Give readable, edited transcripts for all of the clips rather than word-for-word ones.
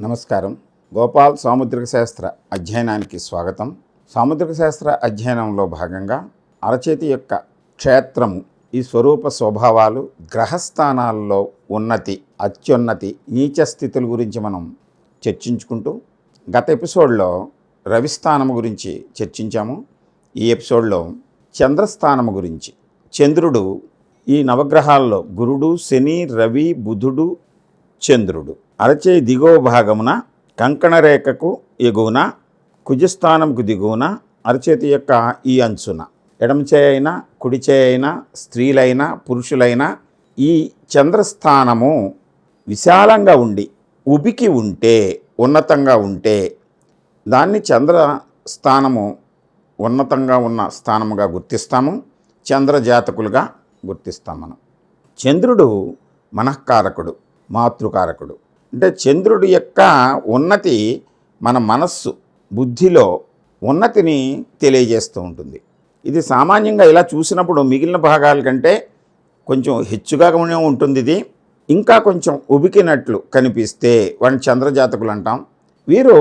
నమస్కారం. గోపాల్ సాముద్రిక శాస్త్ర అధ్యయనానికి స్వాగతం. సాముద్రిక శాస్త్ర అధ్యయనంలో భాగంగా అరచేతి యొక్క క్షేత్రము, ఈ స్వరూప స్వభావాలు, గ్రహస్థానాల్లో ఉన్నతి, అత్యున్నతి, నీచ స్థితుల గురించి మనం చర్చించుకుంటూ గత ఎపిసోడ్లో రవిస్థానము గురించి చర్చించాము. ఈ ఎపిసోడ్లో చంద్రస్థానము గురించి, చంద్రుడు ఈ నవగ్రహాల్లో గురుడు, శని, రవి, బుధుడు, చంద్రుడు అరచేయి దిగువ భాగమున కంకణ రేఖకు ఎగువన, కుజస్థానంకు దిగువన, అరచేతి యొక్క ఈ అంచున, ఎడమ చేయి అయినా కుడి చేయి అయినా, స్త్రీలైనా పురుషులైనా ఈ చంద్రస్థానము విశాలంగా ఉండి ఉబికి ఉంటే, ఉన్నతంగా ఉంటే దాన్ని చంద్రస్థానము ఉన్నతంగా ఉన్న స్థానముగా గుర్తిస్తాము, చంద్రజాతకులుగా గుర్తిస్తాం మనం. చంద్రుడు మనఃకారకుడు, మాతృకారకుడు. అంటే చంద్రుడి యొక్క ఉన్నతి మన మనస్సు, బుద్ధిలో ఉన్నతిని తెలియజేస్తూ ఉంటుంది. ఇది సామాన్యంగా ఇలా చూసినప్పుడు మిగిలిన భాగాల కంటే కొంచెం హెచ్చుగా ఉంటుంది. ఇది ఇంకా కొంచెం ఉబికినట్లు కనిపిస్తే వాడిని చంద్రజాతకులు అంటాం. వీరు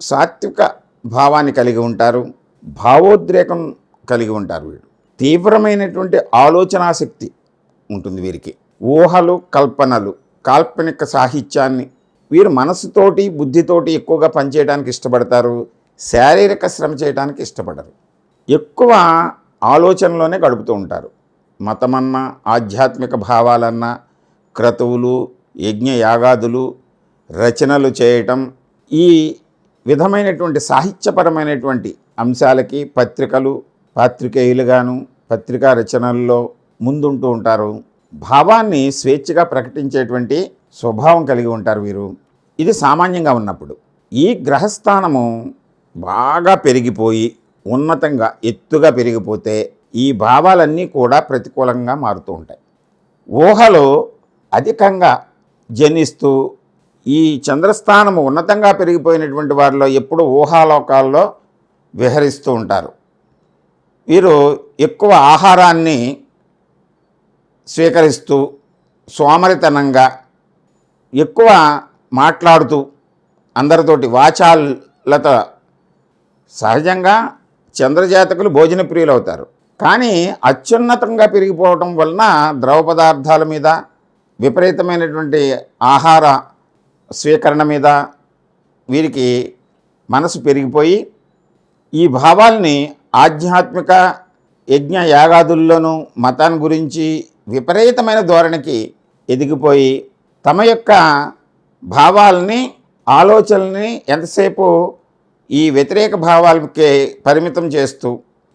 సాత్విక భావాన్ని కలిగి ఉంటారు, భావోద్రేకం కలిగి ఉంటారు. వీరు తీవ్రమైనటువంటి ఆలోచనాశక్తి ఉంటుంది వీరికి. ఊహలు, కల్పనలు, కాల్పనిక సాహిత్యాన్ని వీరు మనసుతోటి, బుద్ధితోటి ఎక్కువగా పనిచేయడానికి ఇష్టపడతారు. శారీరక శ్రమ చేయడానికి ఇష్టపడరు. ఎక్కువ ఆలోచనలోనే గడుపుతూ ఉంటారు. మతమన్నా, ఆధ్యాత్మిక భావాలన్నా, క్రతువులు, యజ్ఞ యాగాదులు, రచనలు చేయటం, ఈ విధమైనటువంటి సాహిత్యపరమైనటువంటి అంశాలకి పత్రికలు, పాత్రికేయులుగాను పత్రికా రచనల్లో ముందుంటూ ఉంటారు. భావాన్ని స్వేచ్ఛగా ప్రకటించేటువంటి స్వభావం కలిగి ఉంటారు వీరు. ఇది సామాన్యంగా ఉన్నప్పుడు. ఈ గ్రహస్థానము బాగా పెరిగిపోయి ఉన్నతంగా ఎత్తుగా పెరిగిపోతే ఈ భావాలన్నీ కూడా ప్రతికూలంగా మారుతూ ఉంటాయి. ఊహలు అధికంగా జనిస్తూ ఈ చంద్రస్థానము ఉన్నతంగా పెరిగిపోయినటువంటి వారిలో ఎప్పుడు ఊహాలోకాల్లో విహరిస్తూ ఉంటారు. వీరు ఎక్కువ ఆహారాన్ని స్వీకరిస్తూ సోమరితనంగా ఎక్కువ మాట్లాడుతూ అందరితోటి వాచాలత. సహజంగా చంద్రజాతకులు భోజన ప్రియులు అవుతారు. కానీ అత్యున్నతంగా పెరిగిపోవటం వలన ద్రవ పదార్థాల మీద, విపరీతమైనటువంటి ఆహార స్వీకరణ మీద వీరికి మనసు పెరిగిపోయి ఈ భావాల్ని ఆధ్యాత్మిక యజ్ఞ యాగాదుల్లోనూ మతాన్ని గురించి విపరీతమైన ధోరణికి ఎదిగిపోయి తమ యొక్క భావాలని, ఆలోచనల్ని ఎంతసేపు ఈ వ్యతిరేక భావాలకే పరిమితం చేస్తూ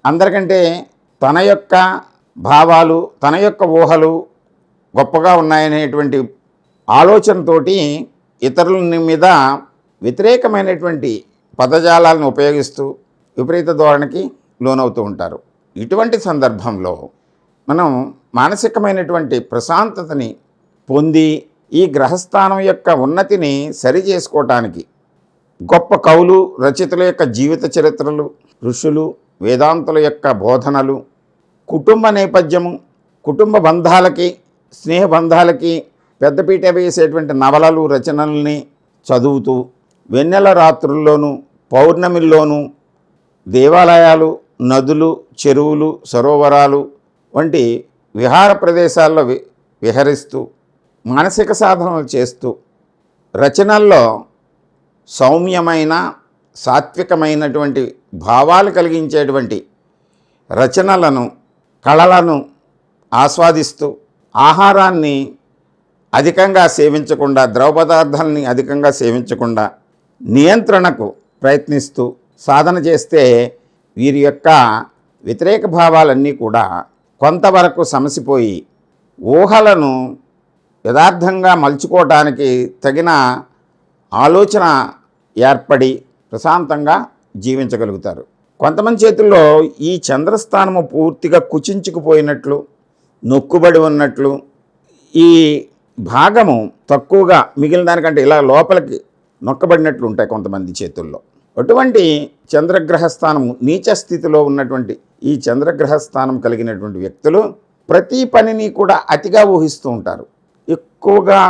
అందరికంటే తన యొక్క భావాలు, తన యొక్క ఊహలు గొప్పగా ఉన్నాయనేటువంటి ఆలోచనతోటి ఇతరుల మీద వ్యతిరేకమైనటువంటి పదజాలాలను ఉపయోగిస్తూ విపరీత ధోరణికి లోనవుతూ ఉంటారు. ఇటువంటి సందర్భంలో మనం మానసికమైనటువంటి ప్రశాంతతని పొంది ఈ గ్రహస్థానం యొక్క ఉన్నతిని సరిచేసుకోవటానికి గొప్ప కవులు, రచయితల యొక్క జీవిత చరిత్రలు, ఋషులు, వేదాంతుల యొక్క బోధనలు, కుటుంబ నేపథ్యము, కుటుంబ బంధాలకి, స్నేహ బంధాలకి పెద్దపీట వేసేటువంటి నవలలు, రచనల్ని చదువుతూ వెన్నెల రాత్రుల్లోనూ, పౌర్ణమిల్లోనూ దేవాలయాలు, నదులు, చెరువులు, సరోవరాలు వంటి విహార ప్రదేశాల్లో విహరిస్తూ మానసిక సాధనలు చేస్తూ రచనల్లో సౌమ్యమైన, సాత్వికమైనటువంటి భావాలు కలిగించేటువంటి రచనలను, కళలను ఆస్వాదిస్తూ ఆహారాన్ని అధికంగా సేవించకుండా, ద్రవ పదార్థాలని అధికంగా సేవించకుండా నియంత్రణకు ప్రయత్నిస్తూ సాధన చేస్తే వీరి యొక్క వ్యతిరేక భావాలన్నీ కూడా కొంతవరకు సమసిపోయి ఊహలను యథార్థంగా మలుచుకోవటానికి తగిన ఆలోచన ఏర్పడి ప్రశాంతంగా జీవించగలుగుతారు. కొంతమంది చేతుల్లో ఈ చంద్రస్థానము పూర్తిగా కుచించుకుపోయినట్లు, నొక్కుబడి ఉన్నట్లు, ఈ భాగము తక్కువగా మిగిలిన దానికంటే ఇలా లోపలికి నొక్కబడినట్లు ఉంటాయి కొంతమంది చేతుల్లో. అటువంటి చంద్రగ్రహ స్థానము నీచ స్థితిలో ఉన్నటువంటి ఈ చంద్రగ్రహ స్థానం కలిగినటువంటి వ్యక్తులు ప్రతి పనిని కూడా అతిగా ఊహిస్తూ ఉంటారు. ఎక్కువగా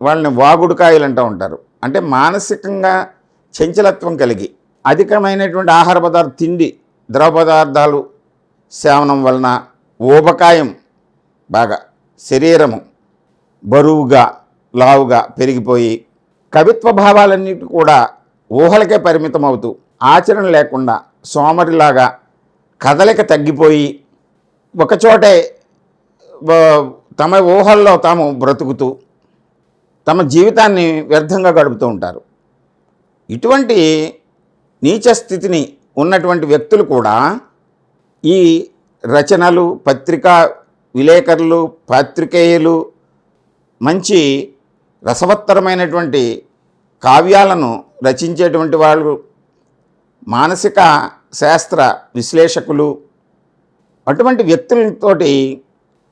వాళ్ళని వాగుడుకాయలు అంటూ ఉంటారు. అంటే మానసికంగా చంచలత్వం కలిగి అధికమైనటువంటి ఆహార పదార్థ తిండి ద్రవ పదార్థాలు సేవనం వలన ఊబకాయం బాగా శరీరము బరువుగా లావుగా పెరిగిపోయి కవిత్వ భావాలన్నిటి కూడా ఊహలకే పరిమితం అవుతూ ఆచరణ లేకుండా సోమరిలాగా కదలిక తగ్గిపోయి ఒకచోటే తమ ఊహల్లో తాము బ్రతుకుతూ తమ జీవితాన్ని వ్యర్థంగా గడుపుతూ ఉంటారు. ఇటువంటి నీచ స్థితిని ఉన్నటువంటి వ్యక్తులు కూడా ఈ రచనలు, పత్రికా విలేకరులు, పాత్రికేయులు మంచి రసవత్తరమైనటువంటి కావ్యాలను రచించేటువంటి వాళ్ళు, మానసిక శాస్త్ర విశ్లేషకులు, అటువంటి వ్యక్తులతోటి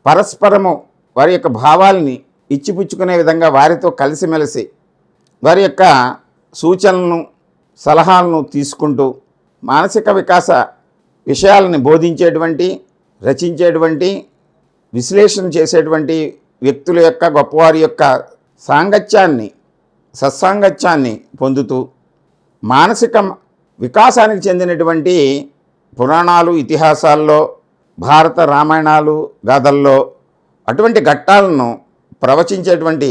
పరస్పరము వారి యొక్క భావాల్ని ఇచ్చిపుచ్చుకునే విధంగా వారితో కలిసిమెలిసి వారి యొక్క సూచనలను సలహాలను తీసుకుంటూ మానసిక వికాస విషయాలని బోధించేటువంటి, రచించేటువంటి, విశ్లేషణ చేసేటువంటి వ్యక్తుల యొక్క గొప్పవారి యొక్క సాంగత్యాన్ని, సత్సాంగత్యాన్ని పొందుతూ మానసిక వికాసానికి చెందినటువంటి పురాణాలు, ఇతిహాసాల్లో, భారత రామాయణాలు, గాథల్లో అటువంటి ఘట్టాలను ప్రవచించేటువంటి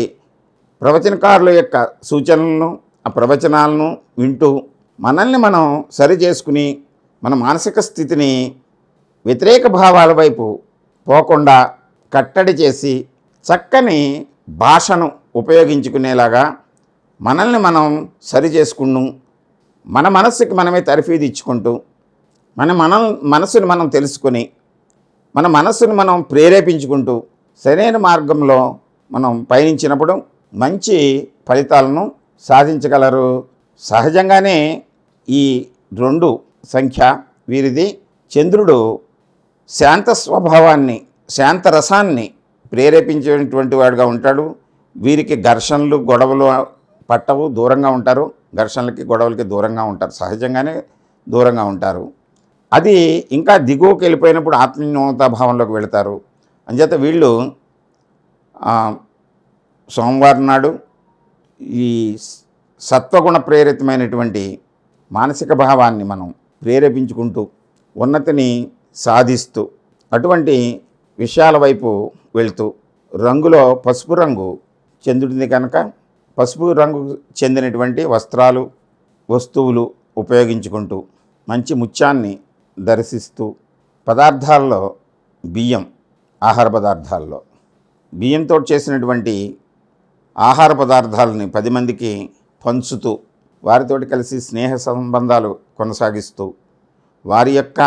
ప్రవచనకారుల యొక్క సూచనలను, ఆ ప్రవచనాలను వింటూ మనల్ని మనం సరి చేసుకుని మన మానసిక స్థితిని వ్యతిరేక భావాల వైపు పోకుండా కట్టడి చేసి చక్కని భాషను ఉపయోగించుకునేలాగా మనల్ని మనం సరి చేసుకుని మన మనస్సుకి మనమే తర్ఫీదు ఇచ్చుకుంటూ మన మనస్సుని మనం తెలుసుకొని మన మనస్సుని మనం ప్రేరేపించుకుంటూ సరైన మార్గంలో మనం పయనించినప్పుడు మంచి ఫలితాలను సాధించగలరు. సహజంగానే ఈ 2 సంఖ్య వీరిది. చంద్రుడు శాంత స్వభావాన్ని, శాంతరసాన్ని ప్రేరేపించేటువంటి వాడుగా ఉంటాడు. వీరికి ఘర్షణలు, గొడవలు పట్టవు, దూరంగా ఉంటారు. ఘర్షణలకి, గొడవలకి దూరంగా ఉంటారు, సహజంగానే దూరంగా ఉంటారు. అది ఇంకా దిగువకి వెళ్ళిపోయినప్పుడు ఆత్మీయతా భావంలోకి వెళతారు. అంచేత వీళ్ళు సోమవారం నాడు ఈ సత్వగుణ ప్రేరితమైనటువంటి మానసిక భావాన్ని మనం ప్రేరేపించుకుంటూ ఉన్నతిని సాధిస్తూ అటువంటి విషయాల వైపు వెళుతూ రంగులో పసుపు రంగు చంద్రుడిని కనుక పసుపు రంగు చెందినటువంటి వస్త్రాలు, వస్తువులు ఉపయోగించుకుంటూ మంచి ముత్యాన్ని దర్శిస్తూ పదార్థాల్లో బియ్యం, ఆహార పదార్థాల్లో బియ్యంతో చేసినటువంటి ఆహార పదార్థాలని 10 మందికి పంచుతూ వారితోటి కలిసి స్నేహ సంబంధాలు కొనసాగిస్తూ వారి యొక్క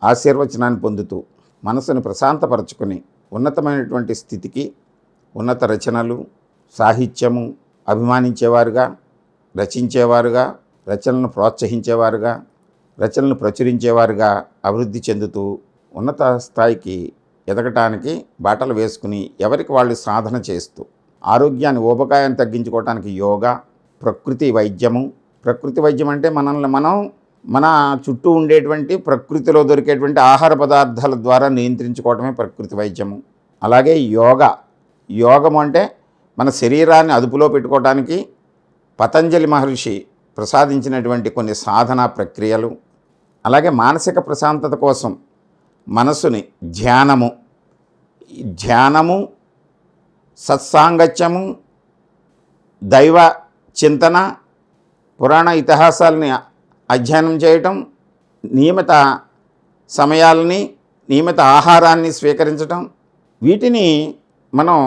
ఆశీర్వచనాన్ని పొందుతూ మనసుని ప్రశాంతపరచుకొని ఉన్నతమైనటువంటి స్థితికి, ఉన్నత రచనలు, సాహిత్యము అభిమానించేవారుగా, రచించేవారుగా, రచనలను ప్రోత్సహించేవారుగా, రచనలను ప్రచురించేవారుగా అభివృద్ధి చెందుతూ ఉన్నత స్థాయికి ఎదగటానికి బాటలు వేసుకుని ఎవరికి వాళ్ళు సాధన చేస్తూ ఆరోగ్యాన్ని, ఊబకాయాన్ని తగ్గించుకోవటానికి యోగా, ప్రకృతి వైద్యము. ప్రకృతి వైద్యం అంటే మనల్ని మనం మన చుట్టూ ఉండేటువంటి ప్రకృతిలో దొరికేటువంటి ఆహార పదార్థాల ద్వారా నియంత్రించుకోవటమే ప్రకృతి వైద్యము. అలాగే యోగము అంటే మన శరీరాన్ని అదుపులో పెట్టుకోవటానికి పతంజలి మహర్షి ప్రసాదించినటువంటి కొన్ని సాధనా ప్రక్రియలు. అలాగే మానసిక ప్రశాంతత కోసం మనసుని ధ్యానము, సత్సాంగత్యము, దైవ చింతన, పురాణ ఇతిహాసాలని అధ్యయనం చేయటం, నియమిత సమయాలని, నియమిత ఆహారాన్ని స్వీకరించటం, వీటిని మనం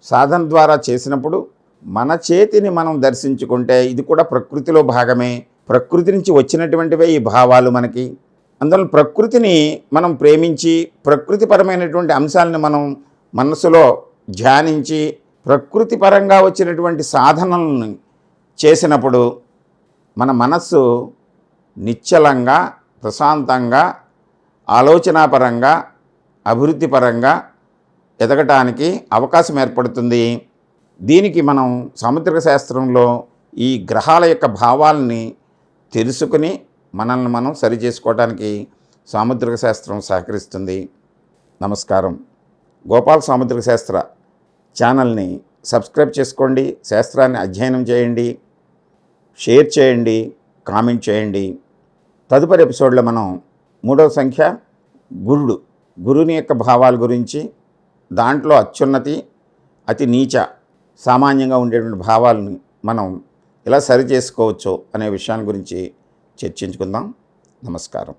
సాధన ద్వారా చేసినప్పుడు మన చేతిని మనం దర్శించుకుంటే ఇది కూడా ప్రకృతిలో భాగమే. ప్రకృతి నుంచి వచ్చినటువంటివే ఈ భావాలు మనకి. అందువల్ల ప్రకృతిని మనం ప్రేమించి ప్రకృతిపరమైనటువంటి అంశాలను మనం మనసులో ధ్యానించి ప్రకృతి పరంగా వచ్చినటువంటి సాధనలను చేసినప్పుడు మన మనస్సు నిశ్చలంగా, ప్రశాంతంగా, ఆలోచనాపరంగా, అభివృద్ధిపరంగా ఎదగటానికి అవకాశం ఏర్పడుతుంది. దీనికి మనం సాముద్రిక శాస్త్రంలో ఈ గ్రహాల యొక్క భావాలని తెలుసుకుని మనల్ని మనం సరి చేసుకోవడానికి సాముద్రిక శాస్త్రం సహకరిస్తుంది. నమస్కారం. గోపాల్ సాముద్రిక శాస్త్ర ఛానల్ని సబ్స్క్రైబ్ చేసుకోండి, శాస్త్రాన్ని అధ్యయనం చేయండి, షేర్ చేయండి, కామెంట్ చేయండి. తదుపరి ఎపిసోడ్లో మనం 3వ సంఖ్య గురుని యొక్క భావాల గురించి, దాంట్లో అత్యున్నతి, అతి నీచ, సామాన్యంగా ఉండేటువంటి భావాలని మనం ఎలా సరి చేసుకోవచ్చో అనే విషయాల గురించి చర్చించుకుందాం. నమస్కారం.